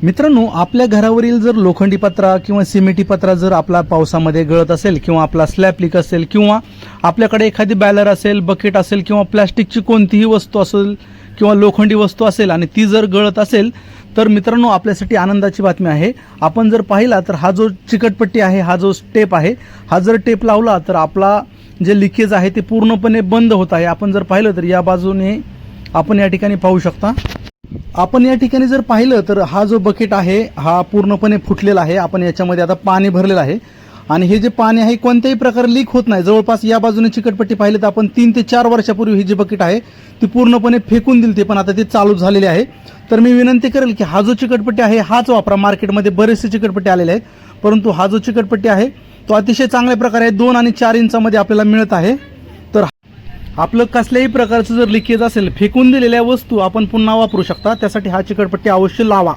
मित्रांनो, आपल्या घरावरील जर लोखंडी पत्रा किंवा सिमेंटी पत्रा जर आपला पावसामध्ये गळत असेल किंवा आपला स्लॅब लीक असेल किंवा आपल्याकडे एखादी बॅलर असेल, बकेट असेल किंवा प्लास्टिकची कोणतीही वस्तू असेल किंवा लोखंडी वस्तू असेल आणि ती जर गळत असेल तर मित्रांनो, आपल्यासाठी आनंदाची बातमी आहे। आपण जर पाहिला तर हा जो चिकटपट्टी आहे, हा जो टेप आहे, हा जर टेप लावला तर आपला जे लिकेज आहे ते पूर्णपणे बंद होत आहे। आपण जर पाहिलं तर या बाजूने आपण या ठिकाणी पाहू शकता। आपण या ठिकाणी जर पाहिलं तर हा जो बकेट आहे हा पूर्णपणे फुटलेला आहे। आपण याच्यामध्ये आता पाणी भरलेलं आहे आणि हे जे पाणी आहे कोणत्याही प्रकारे लीक होत नाही। जवळपास या बाजूने चिकटपट्टी पाहिली तर आपण 3 ते 4 वर्षापूर्वी ही जी बकेट आहे ती पूर्णपणे फेकून दिली, पण आता ती चालू झालेली आहे। तर मी विनंती करेल की हा जो चिकटपट्टी आहे हाच वापरा। मार्केटमध्ये बरेचसे चिकटपट्टी आलेले आहेत, परंतु हा जो चिकटपट्टी आहे तो अतिशय चांगल्या प्रकारे 2 आणि 4 इंचामध्ये आपल्याला मिळत आहे। तर आपलं कसल्याही प्रकारचं जर लिकेज असेल, फेकून दिलेल्या वस्तू आपण पुन्हा वापरू शकता, त्यासाठी हा चिकटपट्टी अवश्य लावा।